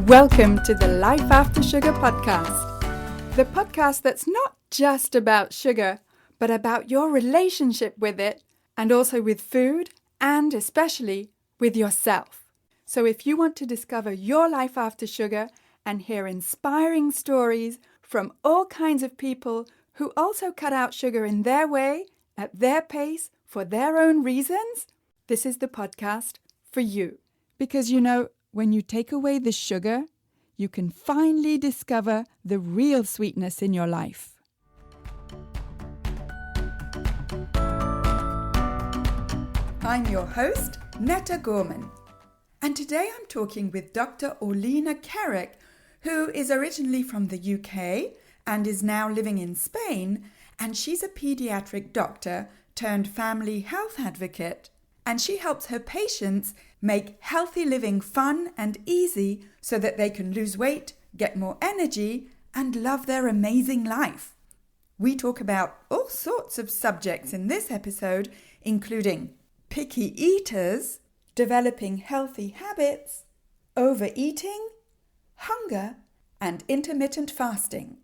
Welcome to the Life After Sugar podcast, the podcast that's not just about sugar, but about your relationship with it and also with food and especially with yourself. So if you want to discover your life after sugar and hear inspiring stories from all kinds of people who also cut out sugar in their way, at their pace, for their own reasons, this is the podcast for you. Because when you take away the sugar, you can finally discover the real sweetness in your life. I'm your host, Netta Gorman, and today I'm talking with Dr. Orlena Kerek, who is originally from the UK and is now living in Spain, and she's a paediatric doctor turned family health advocate. And she helps her patients make healthy living fun and easy so that they can lose weight, get more energy, and love their amazing life. We talk about all sorts of subjects in this episode, including picky eaters, developing healthy habits, overeating, hunger, and intermittent fasting.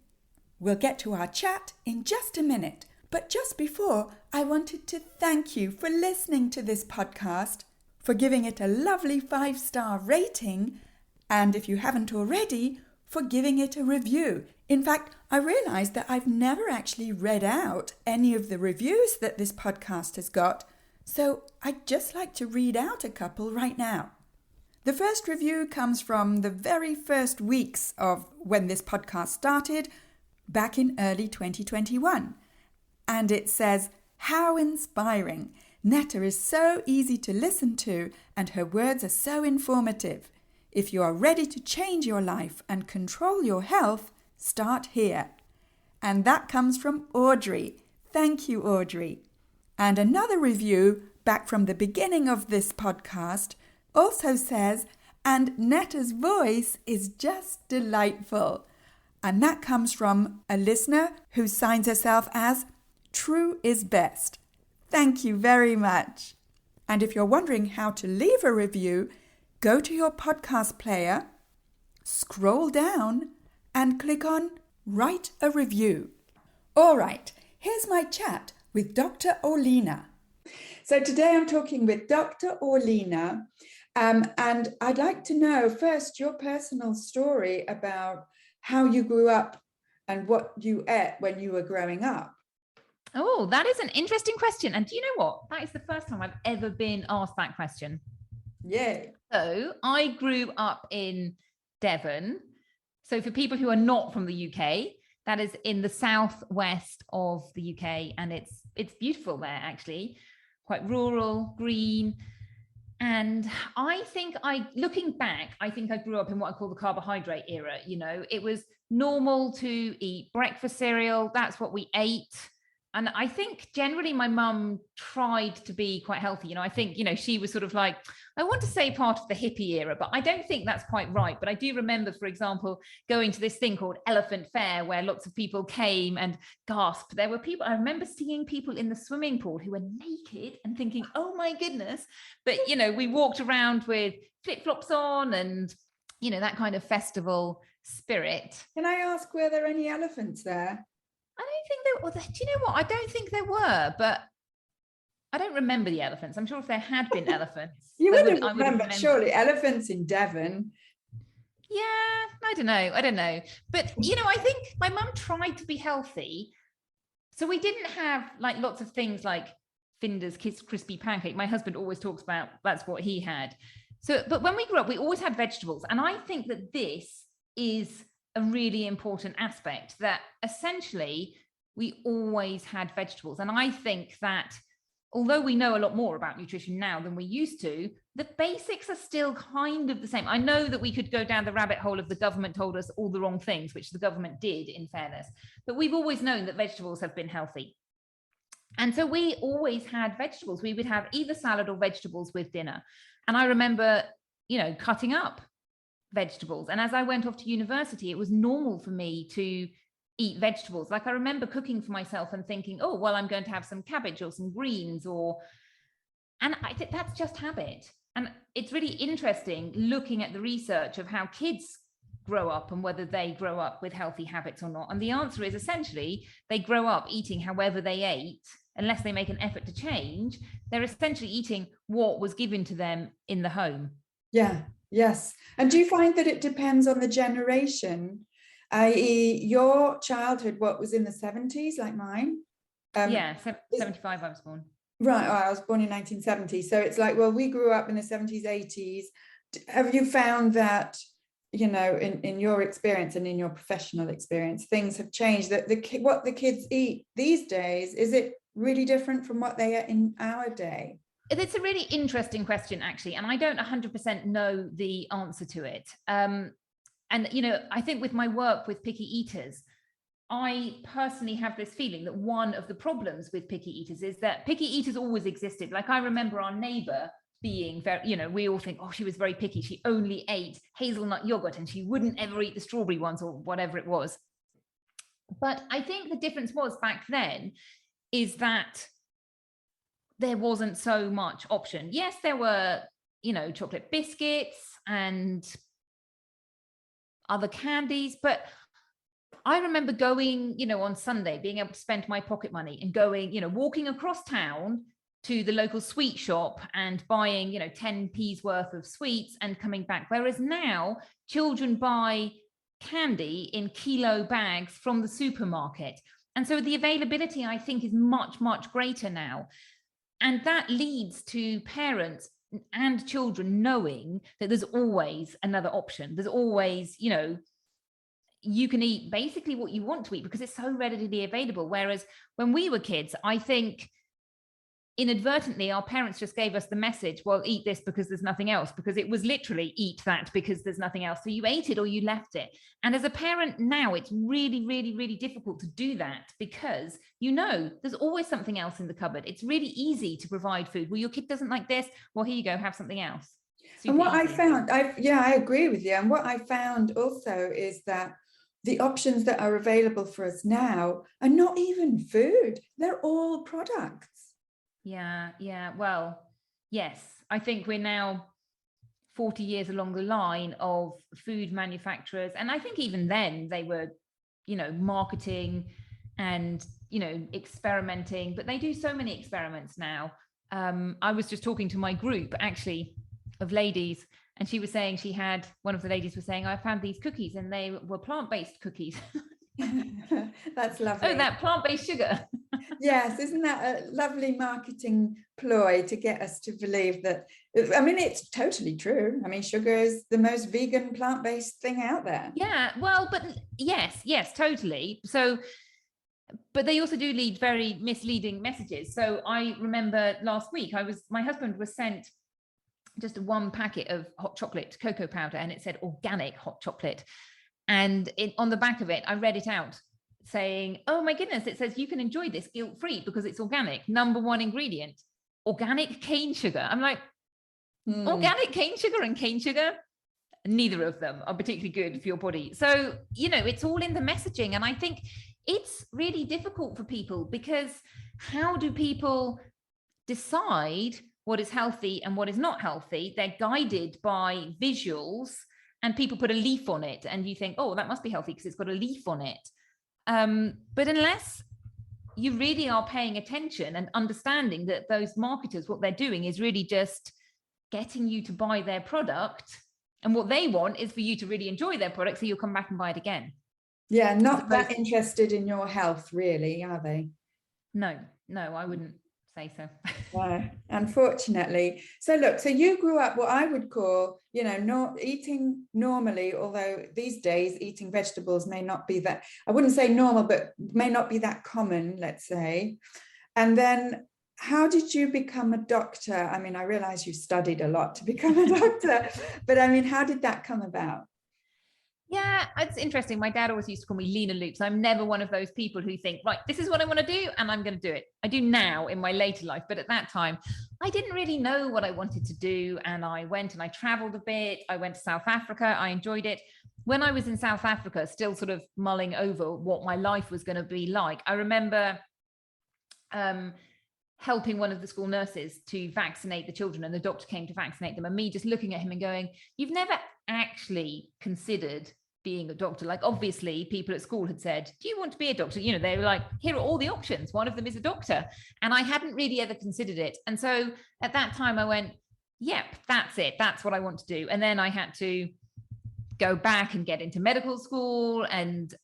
We'll get to our chat in just a minute. But just before, I wanted to thank you for listening to this podcast, for giving it a lovely 5-star rating, and if you haven't already, for giving it a review. In fact, I realized that I've never actually read out any of the reviews that this podcast has got, so I'd just like to read out a couple right now. The first review comes from the very first weeks of when this podcast started, back in early 2021. And it says, "How inspiring. Netta is so easy to listen to and her words are so informative. If you are ready to change your life and control your health, start here." And that comes from Audrey. Thank you, Audrey. And another review back from the beginning of this podcast also says, "And Netta's voice is just delightful." And that comes from a listener who signs herself as True is Best. Thank you very much. And if you're wondering how to leave a review, go to your podcast player, scroll down, and click on Write a Review. All right, here's my chat with Dr. Orlena. So today I'm talking with Dr. Orlena, and I'd like to know first your personal story about how you grew up and what you ate when you were growing up. Oh, that is an interesting question. And do you know what? That is the first time I've ever been asked that question. Yay. So I grew up in Devon. So for people who are not from the UK, that is in the southwest of the UK. And it's beautiful there, actually. Quite rural, green. And I think looking back, I think I grew up in what I call the carbohydrate era. It was normal to eat breakfast cereal. That's what we ate. And I think generally my mum tried to be quite healthy. I think, she was sort of like, I want to say part of the hippie era, but I don't think that's quite right. But I do remember, for example, going to this thing called Elephant Fair, where lots of people came and gasped. There were people, I remember seeing people in the swimming pool who were naked and thinking, oh my goodness. But, we walked around with flip-flops on and, that kind of festival spirit. Can I ask, were there any elephants there? I don't think there were. Do you know what? I don't think there were, but I don't remember the elephants. I'm sure if there had been elephants. You wouldn't remember, surely, elephants in Devon. Yeah, I don't know. But, I think my mum tried to be healthy. So we didn't have lots of things like Finder's crispy pancake. My husband always talks about that's what he had. So, but when we grew up, we always had vegetables. And I think that this is a really important aspect, that essentially we always had vegetables. And I think that although we know a lot more about nutrition now than we used to, the basics are still kind of the same. I know that we could go down the rabbit hole of the government told us all the wrong things, which the government did, in fairness, but we've always known that vegetables have been healthy. And so we always had vegetables. We would have either salad or vegetables with dinner. And I remember, cutting up vegetables. And as I went off to university, it was normal for me to eat vegetables. I remember cooking for myself and thinking, oh, well, I'm going to have some cabbage or some greens and I think that's just habit. And it's really interesting looking at the research of how kids grow up and whether they grow up with healthy habits or not. And the answer is essentially they grow up eating however they ate, unless they make an effort to change. They're essentially eating what was given to them in the home. Yeah, yes. And do you find that it depends on the generation, i.e. your childhood, what was in the 70s, like mine? Yeah, 75 I was born. Right, I was born in 1970. So it's like, well, we grew up in the 70s, 80s. Have you found that, you know, in your experience and in your professional experience, things have changed, that what the kids eat these days, is it really different from what they ate in our day? It's a really interesting question, actually, and I don't 100% know the answer to it. And, you know, I think with my work with picky eaters, I personally have this feeling that one of the problems with picky eaters is that picky eaters always existed. Like, I remember our neighbor being very, you know, we all think, oh, she was very picky. She only ate hazelnut yogurt and she wouldn't ever eat the strawberry ones or whatever it was. But I think the difference was back then is that there wasn't so much option. Yes, there were, you know, chocolate biscuits and other candies, but I remember going, you know, on Sunday, being able to spend my pocket money and going, you know, walking across town to the local sweet shop and buying, you know, 10p's worth of sweets and coming back. Whereas now children buy candy in kilo bags from the supermarket. And so the availability, I think, is much, much greater now. And that leads to parents and children knowing that there's always another option. There's always, you know, you can eat basically what you want to eat because it's so readily available. Whereas when we were kids, I think inadvertently our parents just gave us the message, well, eat this because there's nothing else, because it was literally eat that because there's nothing else. So you ate it or you left it. And as a parent now, it's really, really, really difficult to do that because, you know, there's always something else in the cupboard. It's really easy to provide food. Well, your kid doesn't like this. Well, here you go, have something else. Super and what easy. I found, I agree with you. And what I found also is that the options that are available for us now are not even food. They're all products. Yeah. Well, yes, I think we're now 40 years along the line of food manufacturers. And I think even then they were, you know, marketing and, you know, experimenting, but they do so many experiments now. I was just talking to my group actually of ladies, and she was saying one of the ladies was saying, I found these cookies and they were plant-based cookies. That's lovely. Oh, that plant-based sugar. Yes, isn't that a lovely marketing ploy to get us to believe that? I mean, it's totally true. I mean, sugar is the most vegan plant-based thing out there. Yeah, well, but yes, totally. So, but they also do lead very misleading messages. So I remember last week, my husband was sent just one packet of hot chocolate cocoa powder, and it said organic hot chocolate. And on the back of it, I read it out saying, oh my goodness, it says you can enjoy this guilt-free because it's organic. Number one ingredient, organic cane sugar. I'm like, organic cane sugar and cane sugar? Neither of them are particularly good for your body. So, you know, it's all in the messaging. And I think it's really difficult for people because how do people decide what is healthy and what is not healthy? They're guided by visuals, and people put a leaf on it and you think, oh, that must be healthy because it's got a leaf on it. But unless you really are paying attention and understanding that those marketers, what they're doing is really just getting you to buy their product, and what they want is for you to really enjoy their product so you'll come back and buy it again. Yeah, not that interested in your health, really, are they? No, I wouldn't say so. No, unfortunately. So look, so you grew up what I would call, you know, not eating normally, although these days eating vegetables may not be that, I wouldn't say normal, but may not be that common, let's say. And then how did you become a doctor? I mean, I realize you studied a lot to become a doctor, but I mean, how did that come about? Yeah, it's interesting. My dad always used to call me Lena Loops. I'm never one of those people who think, right, this is what I want to do and I'm going to do it. I do now in my later life, but at that time, I didn't really know what I wanted to do. And I went and I traveled a bit. I went to South Africa. I enjoyed it. When I was in South Africa, still sort of mulling over what my life was going to be like, I remember helping one of the school nurses to vaccinate the children, and the doctor came to vaccinate them, and me just looking at him and going, you've never actually considered being a doctor. Like, obviously people at school had said, do you want to be a doctor? You know, they were like, here are all the options, one of them is a doctor. And I hadn't really ever considered it. And so at that time I went, yep, that's it, that's what I want to do. And then I had to go back and get into medical school and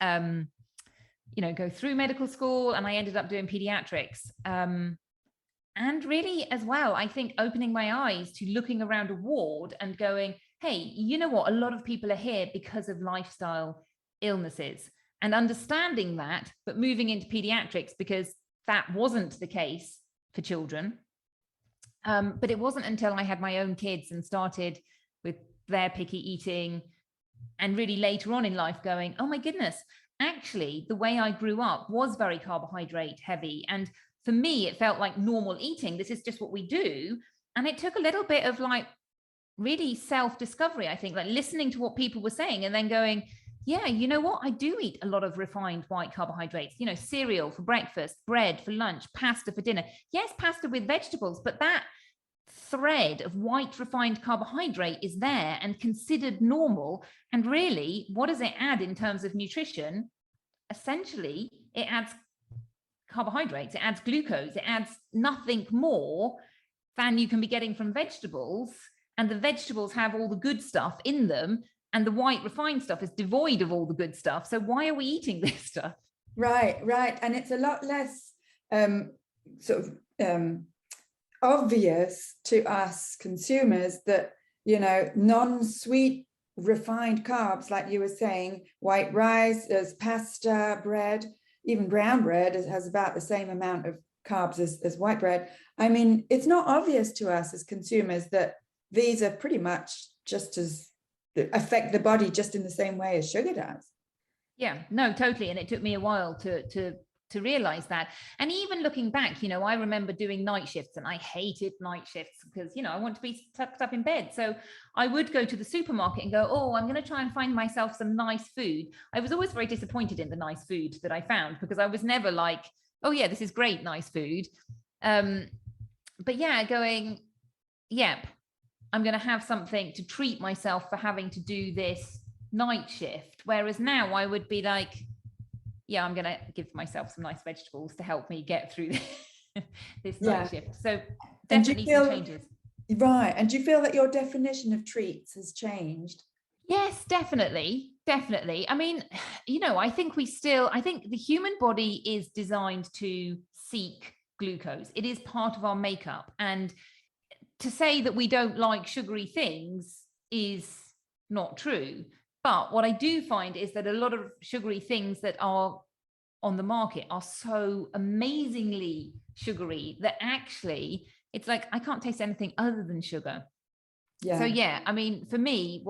go through medical school, and I ended up doing pediatrics. And really as well, I think opening my eyes to looking around a ward and going, hey, you know what? A lot of people are here because of lifestyle illnesses, and understanding that, but moving into pediatrics because that wasn't the case for children. But it wasn't until I had my own kids and started with their picky eating, and really later on in life going, oh my goodness, actually the way I grew up was very carbohydrate heavy. And for me, it felt like normal eating. This is just what we do. And it took a little bit of like really self-discovery, I think, like listening to what people were saying and then going, yeah, you know what? I do eat a lot of refined white carbohydrates, cereal for breakfast, bread for lunch, pasta for dinner. Yes, pasta with vegetables, but that thread of white refined carbohydrate is there and considered normal. And really, what does it add in terms of nutrition? Essentially, it adds carbohydrates, it adds glucose, it adds nothing more than you can be getting from vegetables. And the vegetables have all the good stuff in them, and the white refined stuff is devoid of all the good stuff. So why are we eating this stuff? Right. And it's a lot less obvious to us consumers that, non-sweet refined carbs, like you were saying, white rice, there's pasta, bread, even brown bread has about the same amount of carbs as white bread. I mean, it's not obvious to us as consumers that these are pretty much just as affect the body just in the same way as sugar does. Yeah, no, totally. And it took me a while to realize that. And even looking back, I remember doing night shifts, and I hated night shifts because, I want to be tucked up in bed. So I would go to the supermarket and go, oh, I'm going to try and find myself some nice food. I was always very disappointed in the nice food that I found, because I was never like, oh yeah, this is great, nice food. But yeah, going, yep, I'm going to have something to treat myself for having to do this night shift. Whereas now I would be like, yeah, I'm going to give myself some nice vegetables to help me get through this night shift. So definitely some changes. Right. And do you feel that your definition of treats has changed? Yes, definitely. I mean, I think the human body is designed to seek glucose. It is part of our makeup. And to say that we don't like sugary things is not true. But what I do find is that a lot of sugary things that are on the market are so amazingly sugary that actually it's like, I can't taste anything other than sugar. Yeah. So yeah, I mean, for me,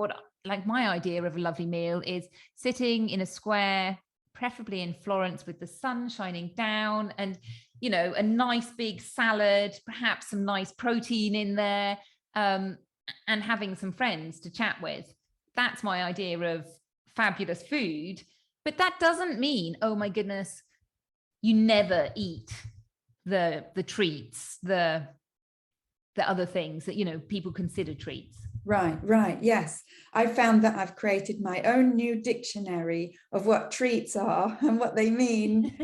my idea of a lovely meal is sitting in a square, preferably in Florence, with the sun shining down, and a nice big salad, perhaps some nice protein in there, and having some friends to chat with. That's my idea of fabulous food. But that doesn't mean, oh my goodness, you never eat the treats, the other things that, people consider treats. Right. Yes. I found that I've created my own new dictionary of what treats are and what they mean,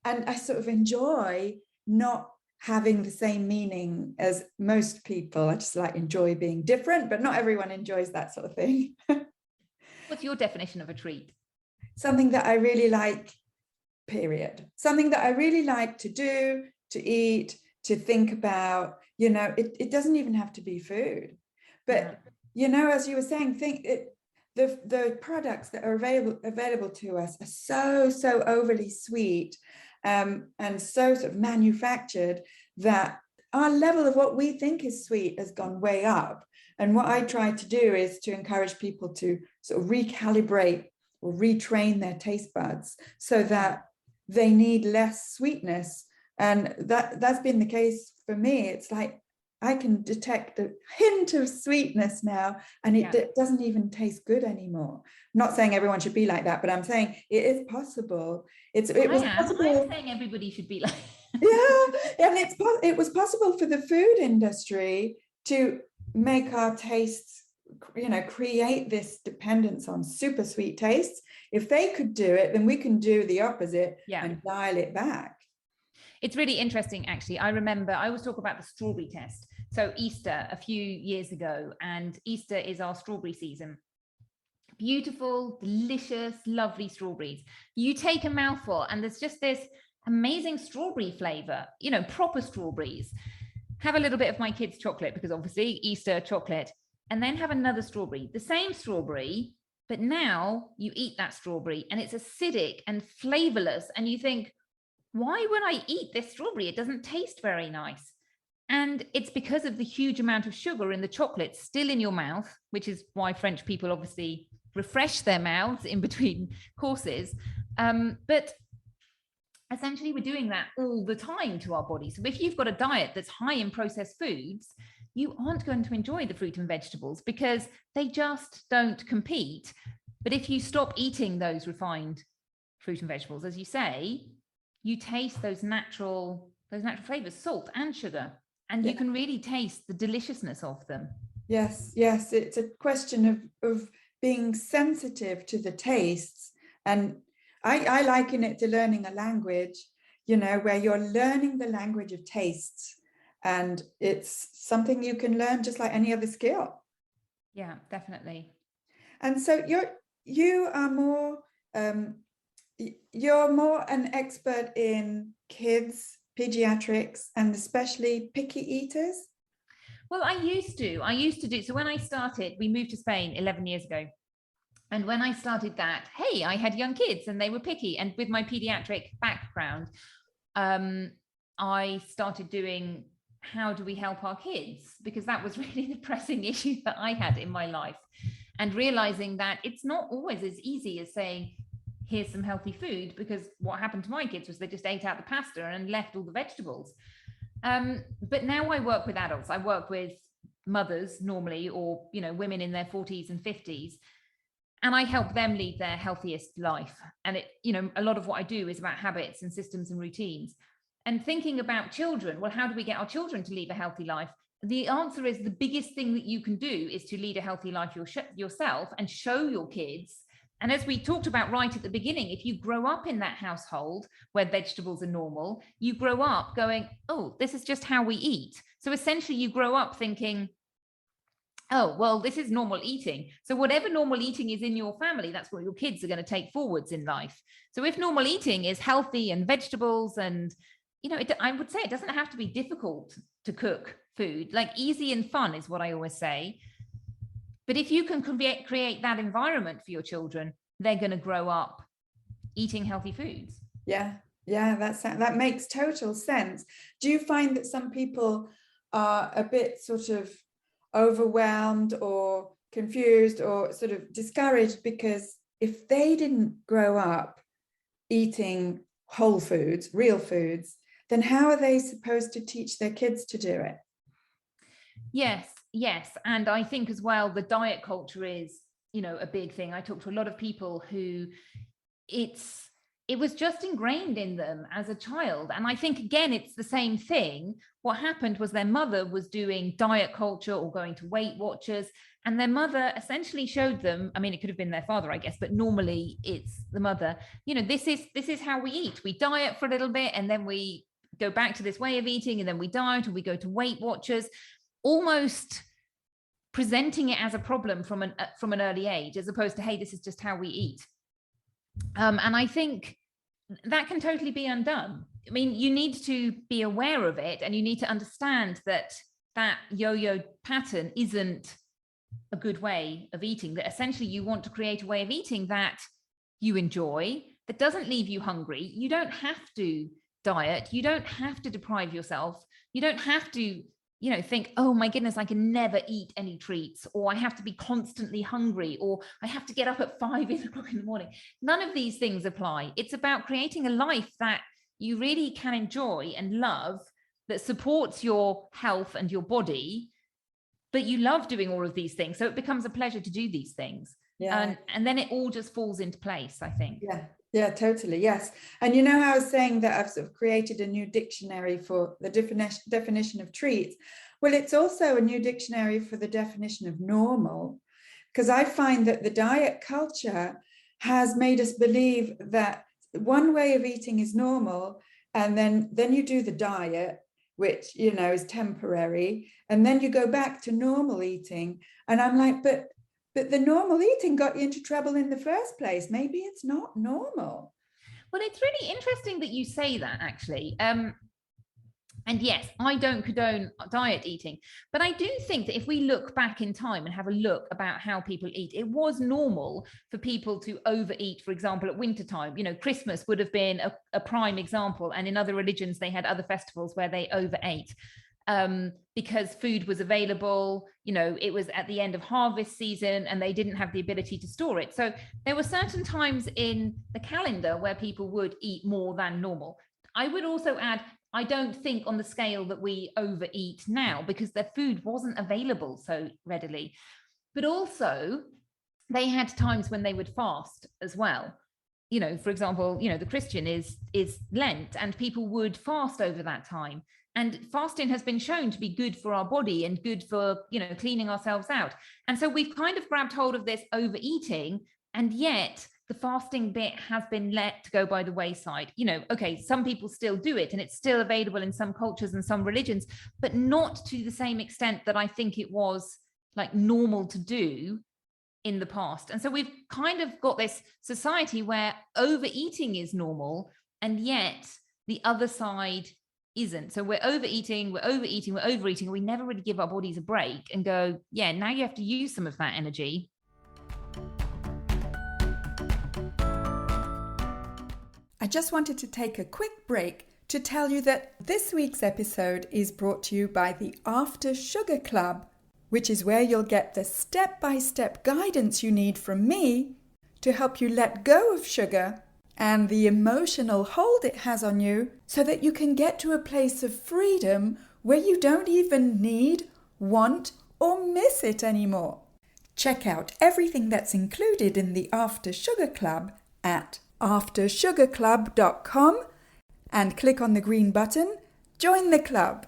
and I sort of enjoy not having the same meaning as most people. I just enjoy being different, but not everyone enjoys that sort of thing. What's your definition of a treat? Something that I really like, period. Something that I really like to do, to eat, to think about. It doesn't even have to be food. But, as you were saying, the products that are available to us are so overly sweet, and so sort of manufactured that our level of what we think is sweet has gone way up. And what I try to do is to encourage people to sort of recalibrate or retrain their taste buds so that they need less sweetness. And that's been the case for me. It's like I can detect a hint of sweetness now, and it doesn't even taste good anymore. I'm not saying everyone should be like that, but I'm saying it is possible. I'm saying everybody should be like and it was possible for the food industry to make our tastes create this dependence on super sweet tastes. If they could do it, then we can do the opposite and dial it back. It's really interesting, actually. I remember I always talk about the strawberry test. So Easter a few years ago, and Easter is our strawberry season. Beautiful, delicious, lovely strawberries. You take a mouthful and there's just this amazing strawberry flavor, proper strawberries. Have a little bit of my kids' chocolate, because obviously Easter chocolate, and then have another strawberry, the same strawberry, but now you eat that strawberry and it's acidic and flavorless. And you think, why would I eat this strawberry? It doesn't taste very nice. And it's because of the huge amount of sugar in the chocolate still in your mouth, which is why French people obviously refresh their mouths in between courses. But essentially, we're doing that all the time to our body. So if you've got a diet that's high in processed foods, you aren't going to enjoy the fruit and vegetables because they just don't compete. But if you stop eating those refined fruit and vegetables, as you say, you taste those natural flavors, salt and sugar, and you can really taste the deliciousness of them. Yes, it's a question of being sensitive to the tastes. And I liken it to learning a language, where you're learning the language of tastes, and it's something you can learn just like any other skill. Yeah, definitely. And so you're more an expert in kids, pediatrics, and especially picky eaters. Well, I used to do. So when I started, we moved to Spain 11 years ago. And when I started that, hey, I had young kids and they were picky. And with my pediatric background, I started doing, how do we help our kids? Because that was really the pressing issue that I had in my life. And realizing that it's not always as easy as saying, here's some healthy food, because what happened to my kids was they just ate out the pasta and left all the vegetables. But now I work with adults. I work with mothers normally, or, women in their 40s and 50s. And I help them lead their healthiest life. And a lot of what I do is about habits and systems and routines. And thinking about children, well, how do we get our children to lead a healthy life? The answer is the biggest thing that you can do is to lead a healthy life yourself and show your kids. And as we talked about right at the beginning, if you grow up in that household where vegetables are normal, you grow up going, oh, this is just how we eat. So essentially you grow up thinking, oh, well, this is normal eating. So whatever normal eating is in your family, that's what your kids are going to take forwards in life. So if normal eating is healthy and vegetables and, I would say it doesn't have to be difficult to cook food, like easy and fun is what I always say. But if you can create that environment for your children, they're going to grow up eating healthy foods. Yeah, that makes total sense. Do you find that some people are a bit sort of overwhelmed or confused or sort of discouraged because if they didn't grow up eating whole foods, real foods, then how are they supposed to teach their kids to do it? Yes. And I think as well, the diet culture is, a big thing. I talk to a lot of people who it was just ingrained in them as a child. And I think, again, it's the same thing. What happened was their mother was doing diet culture or going to Weight Watchers, and their mother essentially showed them, it could have been their father, I guess, but normally it's the mother, this is how we eat. We diet for a little bit and then we go back to this way of eating, and then we diet, or we go to Weight Watchers, almost presenting it as a problem from an early age, as opposed to, hey, this is just how we eat. And I think that can totally be undone. You need to be aware of it, and you need to understand that yo-yo pattern isn't a good way of eating, that essentially you want to create a way of eating that you enjoy, that doesn't leave you hungry. You don't have to diet. You don't have to deprive yourself. You don't have to think, oh my goodness, I can never eat any treats, or I have to be constantly hungry, or I have to get up at 5 o'clock in the morning. None of these things apply. It's about creating a life that you really can enjoy and love, that supports your health and your body, but you love doing all of these things. So it becomes a pleasure to do these things. Yeah. And then it all just falls into place, I think. Yeah, totally. Yes. And I was saying that I've sort of created a new dictionary for the definition of treats. Well, it's also a new dictionary for the definition of normal, because I find that the diet culture has made us believe that one way of eating is normal, and then you do the diet, which, you know, is temporary, and then you go back to normal eating. And I'm like, but the normal eating got you into trouble in the first place. Maybe it's not normal. Well, it's really interesting that you say that, actually. And yes, I don't condone diet eating, but I do think that if we look back in time and have a look about how people eat, it was normal for people to overeat, for example, at wintertime. You know, Christmas would have been a prime example. And in other religions, they had other festivals where they overate because food was available. You know, it was at the end of harvest season and they didn't have the ability to store it. So there were certain times in the calendar where people would eat more than normal. I would also add, I don't think on the scale that we overeat now, because their food wasn't available so readily. But also, they had times when they would fast as well. You know, for example, you know, the Christian is Lent, and people would fast over that time. And fasting has been shown to be good for our body and good for, you know, cleaning ourselves out. And so we've kind of grabbed hold of this overeating, and yet the fasting bit has been let to go by the wayside. You know, okay, some people still do it and it's still available in some cultures and some religions, but not to the same extent that I think it was like normal to do in the past. And so we've kind of got this society where overeating is normal, and yet the other side isn't. So we're overeating, and we never really give our bodies a break and go, yeah, now you have to use some of that energy. I just wanted to take a quick break to tell you that this week's episode is brought to you by the After Sugar Club, which is where you'll get the step-by-step guidance you need from me to help you let go of sugar and the emotional hold it has on you, so that you can get to a place of freedom where you don't even need, want, or miss it anymore. Check out everything that's included in the After Sugar Club at aftersugarclub.com and click on the green button, Join the Club.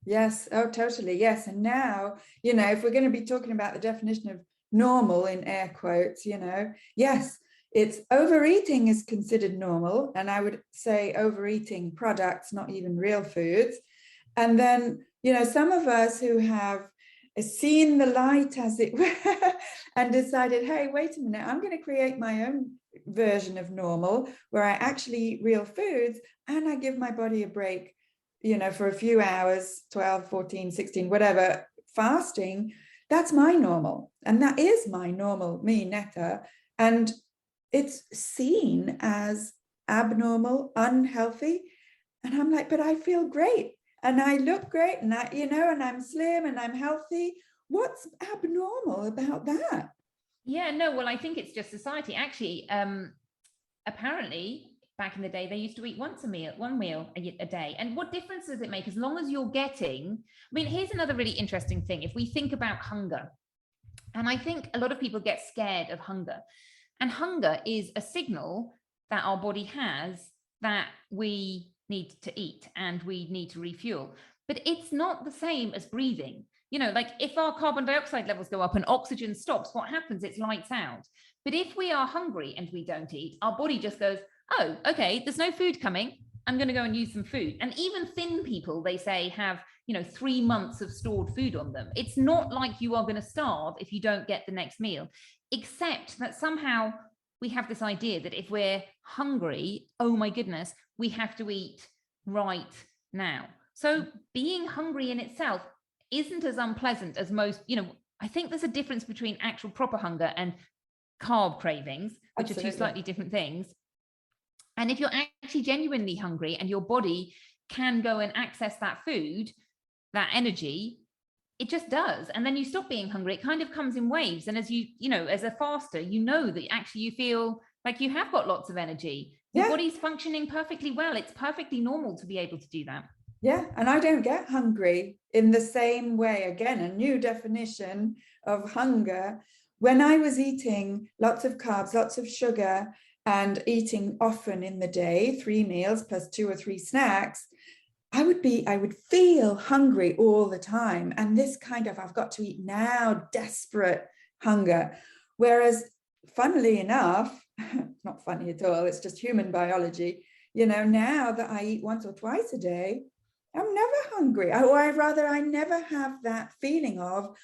Yes, oh, totally, yes. And now, you know, if we're going to be talking about the definition of normal in air quotes, you know, yes, it's overeating is considered normal. And I would say overeating products, not even real foods. And then, you know, some of us who have seen the light, as it were, and decided, hey, wait a minute, I'm going to create my own version of normal where I actually eat real foods and I give my body a break, you know, for a few hours, 12, 14, 16, whatever, fasting. That's my normal. And that is my normal, me, Netta. And it's seen as abnormal, unhealthy. And I'm like, but I feel great. And I look great, and I, you know, and I'm slim and I'm healthy. What's abnormal about that? Yeah, no, well, I think it's just society. Actually, apparently, back in the day, they used to eat one meal a day. And what difference does it make as long as you're getting? I mean, here's another really interesting thing. If we think about hunger, and I think a lot of people get scared of hunger, and hunger is a signal that our body has that we need to eat and we need to refuel. But it's not the same as breathing. You know, like if our carbon dioxide levels go up and oxygen stops, what happens? It's lights out. But if we are hungry and we don't eat, our body just goes, oh, okay, there's no food coming. I'm going to go and use some food. And even thin people, they say, have, you know, 3 months of stored food on them. It's not like you are going to starve if you don't get the next meal, except that somehow we have this idea that if we're hungry, oh my goodness, we have to eat right now. So being hungry in itself isn't as unpleasant as most, you know, I think there's a difference between actual proper hunger and carb cravings, which Absolutely. Are two slightly different things. And if you're actually genuinely hungry and your body can go and access that food, that energy, it just does. And then you stop being hungry. It kind of comes in waves. And as you know, as a faster, you know that actually you feel like you have got lots of energy. Your body's functioning perfectly well. It's perfectly normal to be able to do that. Yeah. And I don't get hungry in the same way. Again, a new definition of hunger. When I was eating lots of carbs, lots of sugar, and eating often in the day, 3 meals plus 2 or 3 snacks, I would feel hungry all the time. And this kind of, I've got to eat now, desperate hunger. Whereas, funnily enough, not funny at all, it's just human biology, now that I eat once or twice a day, I'm never hungry. I never have that feeling of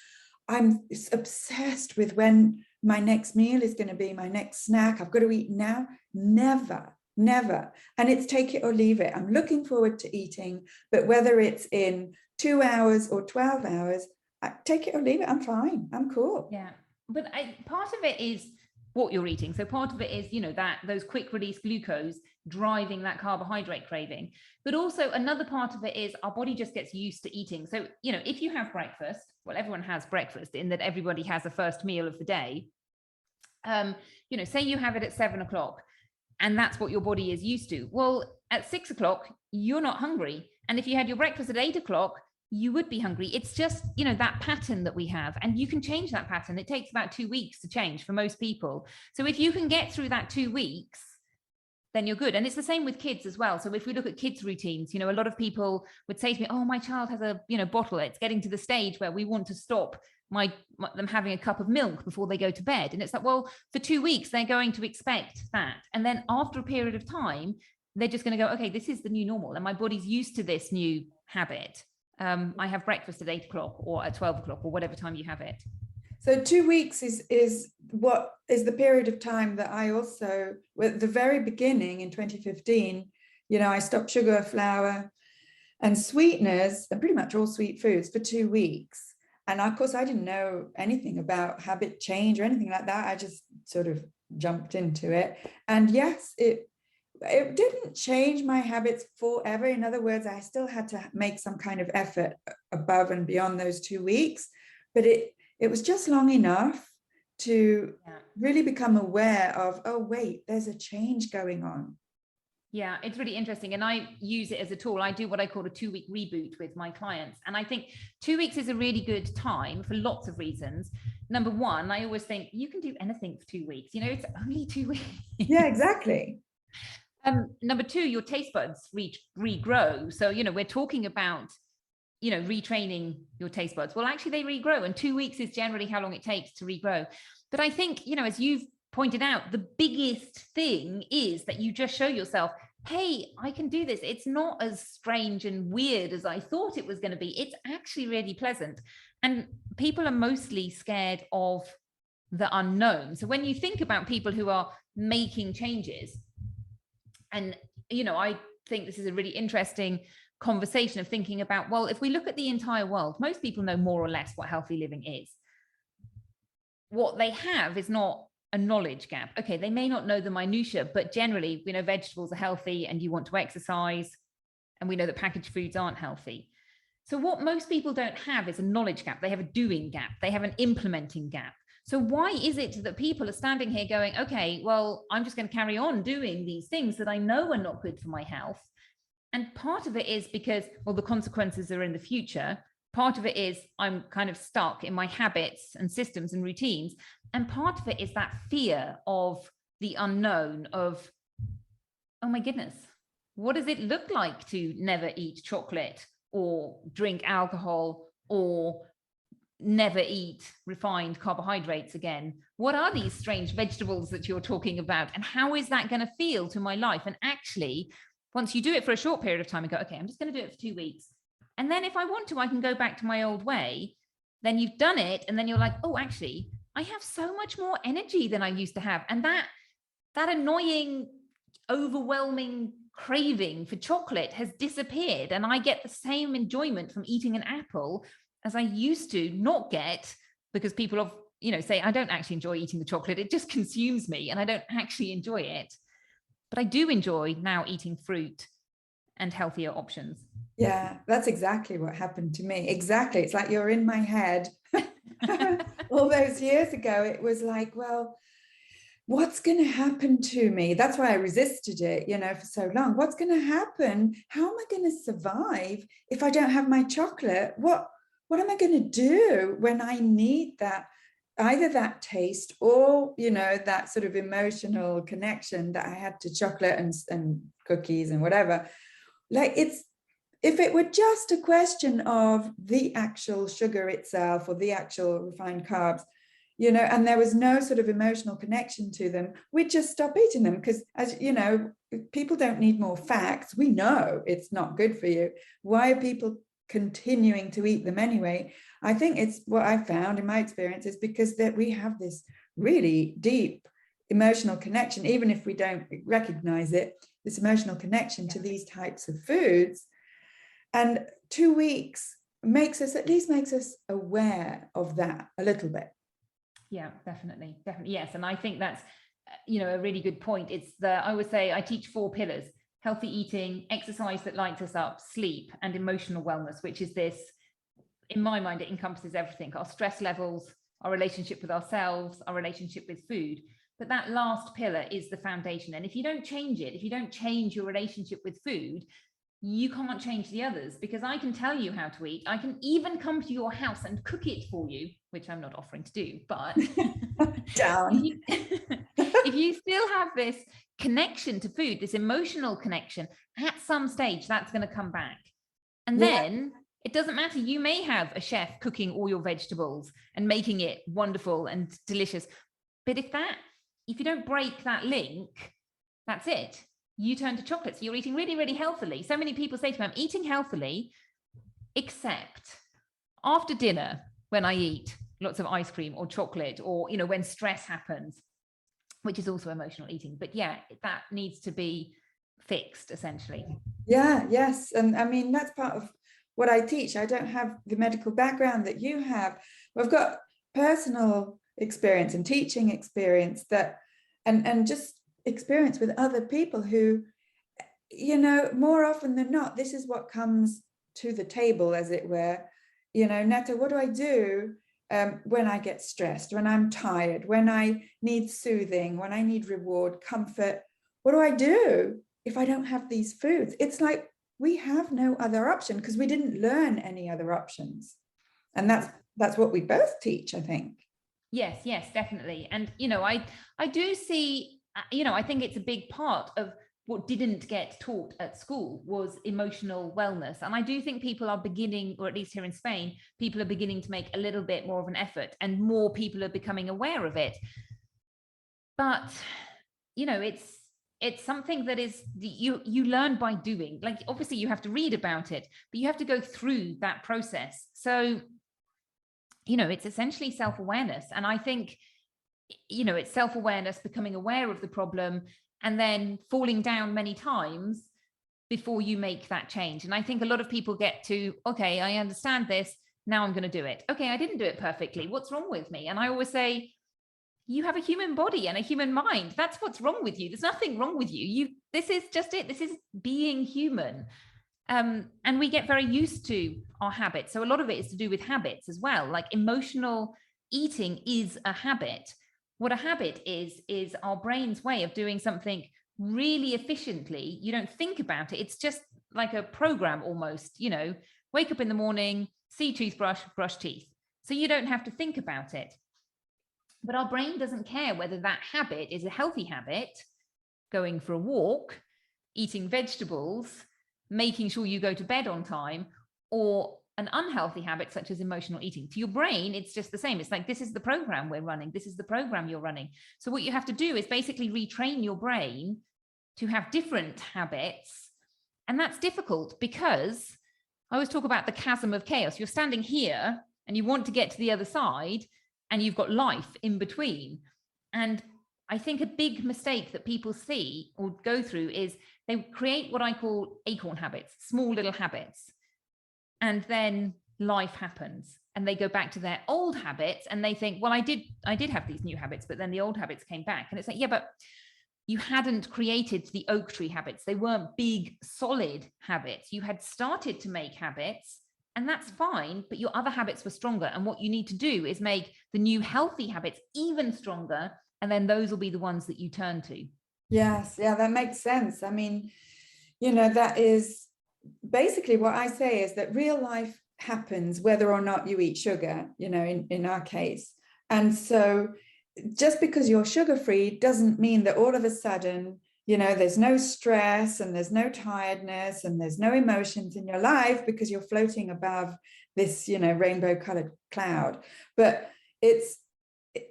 I'm obsessed with when my next meal is going to be, my next snack. I've got to eat now. Never, never. And it's take it or leave it. I'm looking forward to eating, but whether it's in 2 hours or 12 hours, take it or leave it. I'm fine. I'm cool. Yeah. But part of it is what you're eating. So part of it is, that those quick release glucose driving that carbohydrate craving. But also another part of it is our body just gets used to eating. So, if you have breakfast, well, everyone has breakfast in that everybody has a first meal of the day. Say you have it at 7 o'clock and that's what your body is used to. Well, at 6 o'clock, you're not hungry. And if you had your breakfast at 8 o'clock, you would be hungry. It's just, that pattern that we have, and you can change that pattern. It takes about 2 weeks to change for most people. So if you can get through that 2 weeks, then you're good. And it's the same with kids as well. So if we look at kids' routines, a lot of people would say to me, oh, my child has a, bottle. It's getting to the stage where we want to stop them having a cup of milk before they go to bed. And it's like, well, for 2 weeks, they're going to expect that. And then after a period of time, they're just going to go, okay, this is the new normal. And my body's used to this new habit. I have breakfast at 8 o'clock or at 12 o'clock or whatever time you have it. So 2 weeks is what is the period of time that I also, at the very beginning in 2015, I stopped sugar, flour, and sweeteners, and pretty much all sweet foods for 2 weeks. And of course, I didn't know anything about habit change or anything like that. I just sort of jumped into it. And yes, it didn't change my habits forever. In other words, I still had to make some kind of effort above and beyond those 2 weeks, but it was just long enough to really become aware of, oh, wait, there's a change going on. Yeah, it's really interesting. And I use it as a tool. I do what I call a 2-week reboot with my clients. And I think 2 weeks is a really good time for lots of reasons. Number one, I always think you can do anything for 2 weeks. It's only 2 weeks. Yeah, exactly. Number two, your taste buds regrow. So, we're talking about, retraining your taste buds. Well, actually they regrow, and 2 weeks is generally how long it takes to regrow. But I think, as you've pointed out, the biggest thing is that you just show yourself, hey, I can do this. It's not as strange and weird as I thought it was going to be. It's actually really pleasant. And people are mostly scared of the unknown. So when you think about people who are making changes, and, I think this is a really interesting conversation of thinking about, well, if we look at the entire world, most people know more or less what healthy living is. What they have is not a knowledge gap. Okay, they may not know the minutiae, but generally, we know vegetables are healthy and you want to exercise, and we know that packaged foods aren't healthy. So what most people don't have is a knowledge gap. They have a doing gap. They have an implementing gap. So why is it that people are standing here going, okay, well, I'm just going to carry on doing these things that I know are not good for my health? And part of it is because, well, the consequences are in the future. Part of it is I'm kind of stuck in my habits and systems and routines. And part of it is that fear of the unknown of, oh my goodness, what does it look like to never eat chocolate or drink alcohol or never eat refined carbohydrates again? What are these strange vegetables that you're talking about? And how is that going to feel to my life? And actually, once you do it for a short period of time and go, okay, I'm just going to do it for 2 weeks. And then if I want to, I can go back to my old way. Then you've done it. And then you're like, oh, actually, I have so much more energy than I used to have. And that annoying, overwhelming craving for chocolate has disappeared. And I get the same enjoyment from eating an apple as I used to not get, because people say, I don't actually enjoy eating the chocolate. It just consumes me and I don't actually enjoy it. But I do enjoy now eating fruit and healthier options. Yeah, that's exactly what happened to me. Exactly. It's like you're in my head. All those years ago, it was like, well, what's going to happen to me? That's why I resisted it, for so long. What's going to happen? How am I going to survive if I don't have my chocolate? What am I going to do when I need that, either that taste or, that sort of emotional connection that I had to chocolate and cookies and whatever? Like if it were just a question of the actual sugar itself or the actual refined carbs, you know, and there was no sort of emotional connection to them, we'd just stop eating them. Because, as you know, people don't need more facts. We know it's not good for you. Why are people continuing to eat them anyway? I think it's what I found in my experience is because that we have this really deep emotional connection, even if we don't recognize it, this emotional connection to these types of foods. And 2 weeks makes us aware of that a little bit. Yeah, definitely. Yes. And I think that's, you know, a really good point. I always say I teach 4 pillars: healthy eating, exercise that lights us up, sleep, and emotional wellness, which is this, in my mind, it encompasses everything: our stress levels, our relationship with ourselves, our relationship with food. But that last pillar is the foundation. And if you don't change it, if you don't change your relationship with food, you can't change the others, because I can tell you how to eat. I can even come to your house and cook it for you, which I'm not offering to do, but Down. if you still have this connection to food, this emotional connection, at some stage that's going to come back. And then it doesn't matter. You may have a chef cooking all your vegetables and making it wonderful and delicious. But if you don't break that link, that's it. You turn to chocolate. So you're eating really, really healthily. So many people say to me, I'm eating healthily, except after dinner, when I eat lots of ice cream or chocolate, or, you know, when stress happens, which is also emotional eating. But yeah, that needs to be fixed, essentially. Yeah, yes. And I mean, that's part of what I teach. I don't have the medical background that you have. I've got personal experience and teaching experience that, and just experience with other people who, you know, more often than not, this is what comes to the table, as it were. You know, Netta, what do I do when I get stressed, when I'm tired, when I need soothing, when I need reward, comfort? What do I do if I don't have these foods? It's like we have no other option because we didn't learn any other options. And that's what we both teach, I think. Yes, definitely. And, you know, I do see, you know, I think it's a big part of what didn't get taught at school was emotional wellness. And I do think people are beginning, or at least here in Spain, people are beginning to make a little bit more of an effort, and more people are becoming aware of it. But, you know, it's something that is you learn by doing. Like, obviously you have to read about it, but you have to go through that process. So, you know, it's essentially self-awareness. And I think, you know, it's self-awareness, becoming aware of the problem, and then falling down many times before you make that change. And I think a lot of people get to, okay, I understand this, now I'm going to do it. Okay, I didn't do it perfectly. What's wrong with me? And I always say, you have a human body and a human mind. That's what's wrong with you. There's nothing wrong with you. This is just it. This is being human. And we get very used to our habits. So a lot of it is to do with habits as well. Like, emotional eating is a habit. What a habit is our brain's way of doing something really efficiently. You don't think about it. It's just like a program almost, you know, wake up in the morning, see toothbrush, brush teeth. So you don't have to think about it. But our brain doesn't care whether that habit is a healthy habit, going for a walk, eating vegetables, making sure you go to bed on time, or an unhealthy habit such as emotional eating. To your brain, it's just the same. It's like, this is the program we're running. This is the program you're running. So what you have to do is basically retrain your brain to have different habits. And that's difficult because I always talk about the chasm of chaos. You're standing here and you want to get to the other side, and you've got life in between. And I think a big mistake that people see or go through is they create what I call acorn habits, small little habits. And then life happens and they go back to their old habits and they think, well, I did have these new habits, but then the old habits came back. And it's like, yeah, but you hadn't created the oak tree habits. They weren't big, solid habits. You had started to make habits, and that's fine, but your other habits were stronger. And what you need to do is make the new healthy habits even stronger. And then those will be the ones that you turn to. Yes, yeah, that makes sense. I mean, you know, that is basically what I say, is that real life happens whether or not you eat sugar, you know, in our case. And so just because you're sugar free doesn't mean that all of a sudden you know, there's no stress and there's no tiredness and there's no emotions in your life because you're floating above this, you know, rainbow colored cloud. But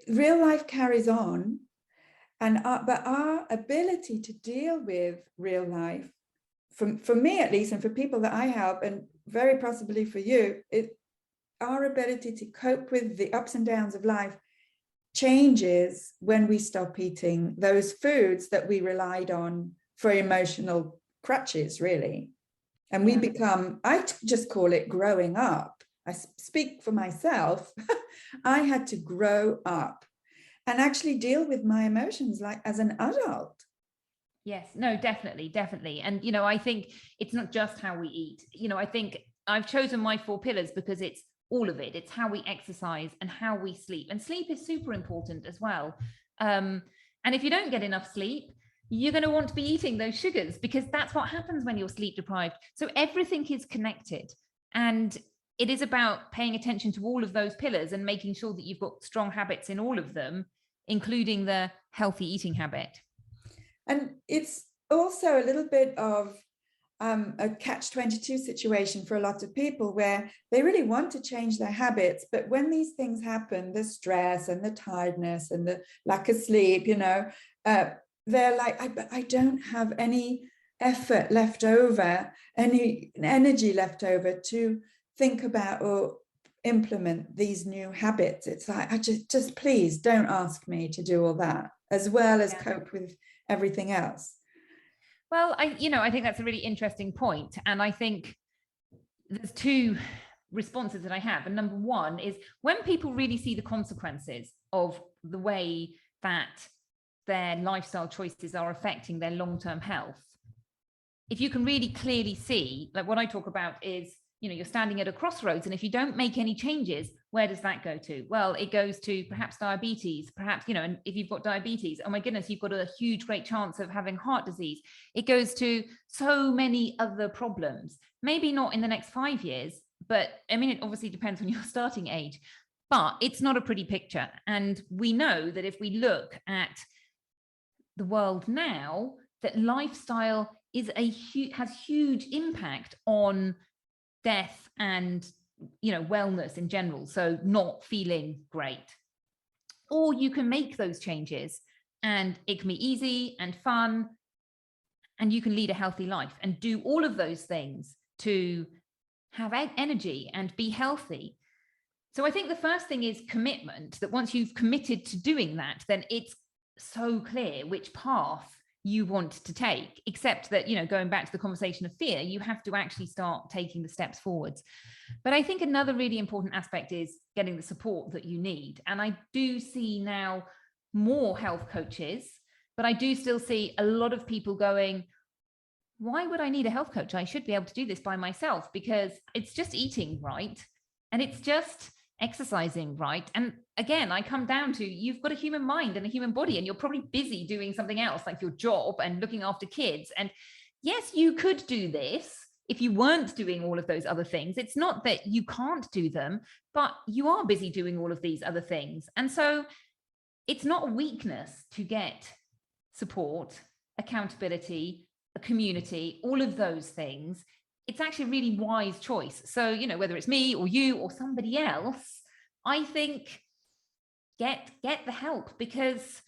real life carries on. But our ability to deal with real life, for me at least, and for people that I help, and very possibly for you, our ability to cope with the ups and downs of life changes when we stop eating those foods that we relied on for emotional crutches, really. And we become, I just call it growing up. I speak for myself. I had to grow up and actually deal with my emotions like as an adult. Yes, no, definitely, definitely. And, you know, I think it's not just how we eat. You know, I think I've chosen my 4 pillars because it's all of it. It's how we exercise and how we sleep. And sleep is super important as well. And if you don't get enough sleep, you're going to want to be eating those sugars because that's what happens when you're sleep deprived. So everything is connected. And it is about paying attention to all of those pillars and making sure that you've got strong habits in all of them, including the healthy eating habit. And it's also a little bit of a catch-22 situation for a lot of people where they really want to change their habits, but when these things happen, the stress and the tiredness and the lack of sleep, you know, they're like, I don't have any effort left over, any energy left over to think about or implement these new habits. It's like, I just please don't ask me to do all that, as well as cope with everything else. Well, I think that's a really interesting point. And I think there's 2 responses that I have. And number 1 is when people really see the consequences of the way that their lifestyle choices are affecting their long-term health. If you can really clearly see, like what I talk about is, you know, you're standing at a crossroads, and if you don't make any changes, where does that go to? Well, it goes to perhaps diabetes, perhaps, you know, and if you've got diabetes, oh my goodness, you've got a huge, great chance of having heart disease. It goes to so many other problems, maybe not in the next 5 years, but I mean, it obviously depends on your starting age, but it's not a pretty picture. And we know that if we look at the world now, that lifestyle has huge impact on death and, you know, wellness in general. So not feeling great. Or you can make those changes and it can be easy and fun and you can lead a healthy life and do all of those things to have energy and be healthy. So I think the first thing is commitment, that once you've committed to doing that, then it's so clear which path you want to take, except that, you know, going back to the conversation of fear, you have to actually start taking the steps forwards. But I think another really important aspect is getting the support that you need. And I do see now more health coaches, but I do still see a lot of people going, why would I need a health coach? I should be able to do this by myself because it's just eating right. And it's just exercising right. And again, I come down to, you've got a human mind and a human body, and you're probably busy doing something else like your job and looking after kids. And yes, you could do this if you weren't doing all of those other things. It's not that you can't do them, but you are busy doing all of these other things. And so it's not a weakness to get support, accountability, a community, all of those things. It's actually a really wise choice. So, you know, whether it's me or you or somebody else, I think get the help, because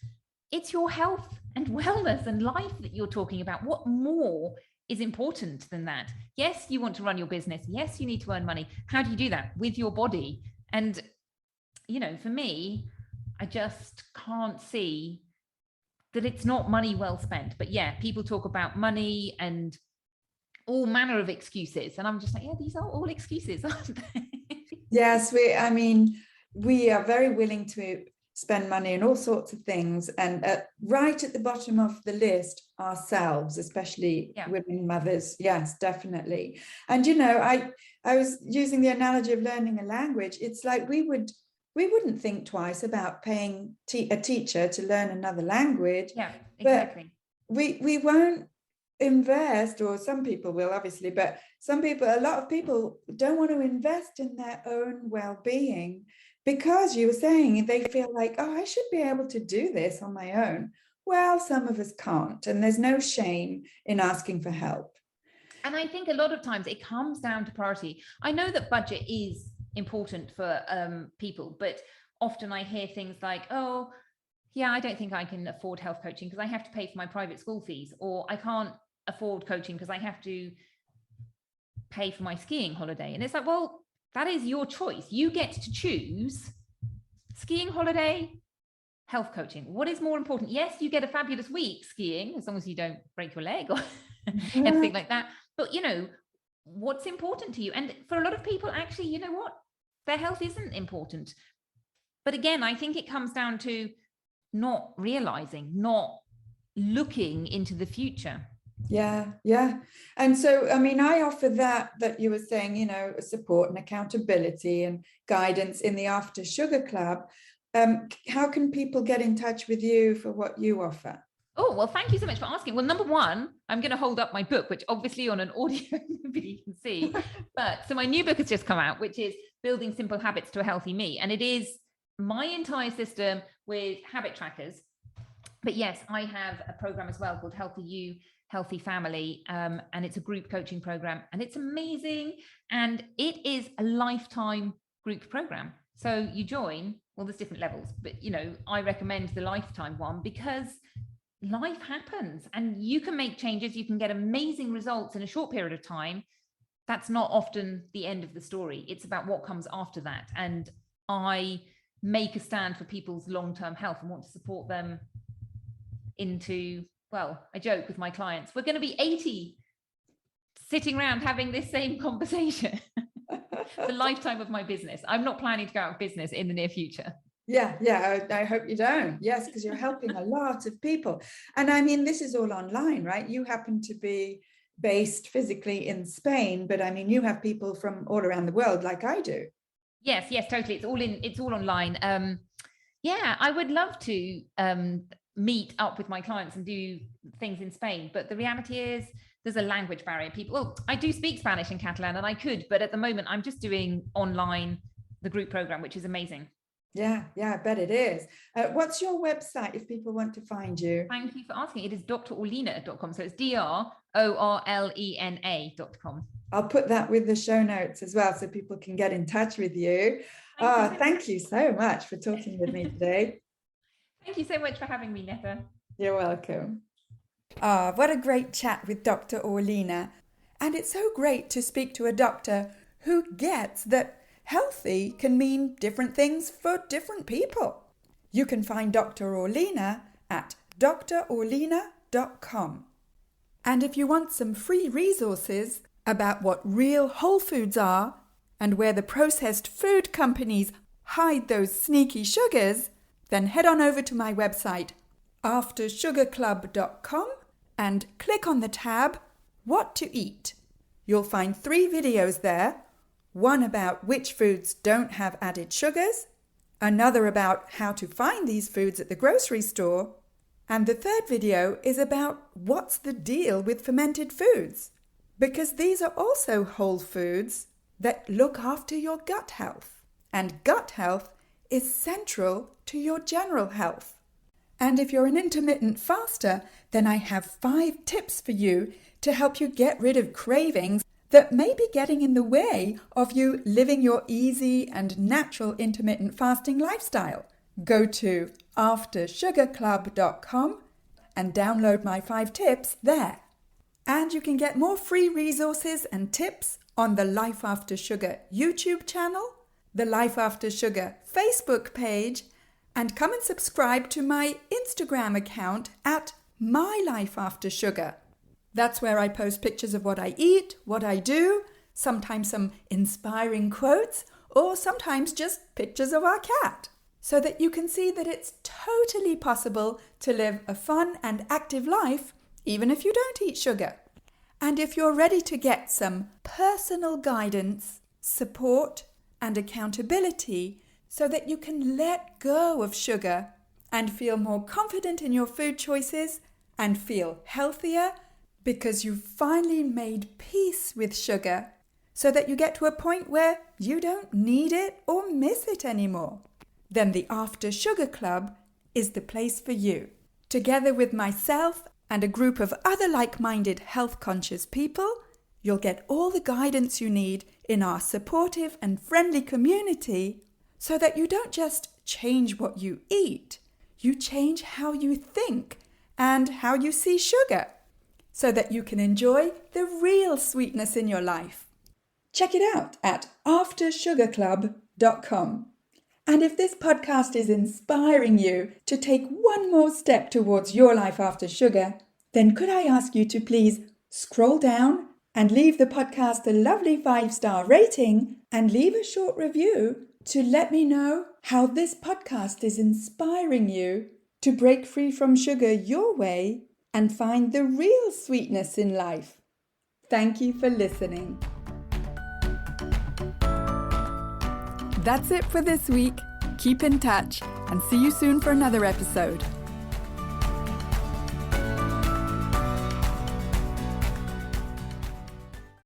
it's your health and wellness and life that you're talking about. What more is important than that? Yes, you want to run your business. Yes, you need to earn money. How do you do that? With your body. And, you know, for me, I just can't see that it's not money well spent. But yeah, people talk about money and all manner of excuses. And I'm just like, yeah, these are all excuses, aren't they? Yes, we are very willing to spend money on all sorts of things. And right at the bottom of the list, ourselves, especially women, mothers. Yes, definitely. And, you know, I was using the analogy of learning a language. It's like we wouldn't think twice about paying a teacher to learn another language. Yeah, exactly. But we won't invest, or some people will obviously, but a lot of people don't want to invest in their own well-being because you were saying they feel like, oh, I should be able to do this on my own. Well, some of us can't, and there's no shame in asking for help. And I think a lot of times it comes down to priority. I know that budget is important for people, but often I hear things like, oh, yeah, I don't think I can afford health coaching because I have to pay for my private school fees, or I can't afford coaching because I have to pay for my skiing holiday. And it's like, well, that is your choice. You get to choose skiing holiday, health coaching. What is more important? Yes, you get a fabulous week skiing, as long as you don't break your leg or anything like that. But, what's important to you? And for a lot of people, actually, you know what? Their health isn't important. But again, I think it comes down to not realizing, not looking into the future. Yeah. And so, I mean, I offer that you were saying, support and accountability and guidance in the After Sugar Club. How can people get in touch with you for what you offer? Oh, well, thank you so much for asking. Well, number one, I'm going to hold up my book, which obviously on an audio nobody can see. But so my new book has just come out, which is Building Simple Habits to a Healthy Me. And it is my entire system with habit trackers. But yes, I have a program as well called Healthy You, Healthy Family. And it's a group coaching program. And it's amazing. And it is a lifetime group program. So you join, well, there's different levels. But, I recommend the lifetime one because life happens and you can make changes. You can get amazing results in a short period of time. That's not often the end of the story. It's about what comes after that. And I make a stand for people's long-term health and want to support them into, well, I joke with my clients, we're going to be 80 sitting around having this same conversation. The lifetime of my business. I'm not planning to go out of business in the near future. Yeah. I hope you don't. Yes, because you're helping a lot of people. And I mean, this is all online, right? You happen to be based physically in Spain, but I mean, you have people from all around the world like I do. Yes, totally. It's all online. I would love to meet up with my clients and do things in Spain. But the reality is there's a language barrier. I do speak Spanish and Catalan and I could, but at the moment I'm just doing online the group program, which is amazing. Yeah, I bet it is. What's your website if people want to find you? Thank you for asking. It is drorlena.com. So it's drorlena.com. I'll put that with the show notes as well so people can get in touch with you. Thank you so much for talking with me today. Thank you so much for having me, Netta. You're welcome. What a great chat with Dr. Orlena. And it's so great to speak to a doctor who gets that healthy can mean different things for different people. You can find Dr. Orlena at drorlena.com. And if you want some free resources about what real whole foods are and where the processed food companies hide those sneaky sugars, then head on over to my website aftersugarclub.com and click on the tab What to Eat. You'll find 3 videos there. One about which foods don't have added sugars, another about how to find these foods at the grocery store, and the 3rd video is about what's the deal with fermented foods, because these are also whole foods that look after your gut health, and gut health is central to your general health. And if you're an intermittent faster, then I have 5 tips for you to help you get rid of cravings that may be getting in the way of you living your easy and natural intermittent fasting lifestyle. Go to aftersugarclub.com and download my 5 tips there. And you can get more free resources and tips on the Life After Sugar YouTube channel, the Life After Sugar Facebook page, and come and subscribe to my Instagram account at My Life After Sugar. That's where I post pictures of what I eat, what I do, sometimes some inspiring quotes, or sometimes just pictures of our cat, so that you can see that it's totally possible to live a fun and active life, even if you don't eat sugar. And if you're ready to get some personal guidance, support, and accountability so that you can let go of sugar and feel more confident in your food choices and feel healthier because you've finally made peace with sugar so that you get to a point where you don't need it or miss it anymore, then the After Sugar Club is the place for you. Together with myself and a group of other like-minded health-conscious people, you'll get all the guidance you need in our supportive and friendly community so that you don't just change what you eat, you change how you think and how you see sugar so that you can enjoy the real sweetness in your life. Check it out at aftersugarclub.com. And if this podcast is inspiring you to take one more step towards your life after sugar, then could I ask you to please scroll down and leave the podcast a lovely 5-star rating and leave a short review to let me know how this podcast is inspiring you to break free from sugar your way and find the real sweetness in life. Thank you for listening. That's it for this week. Keep in touch and see you soon for another episode.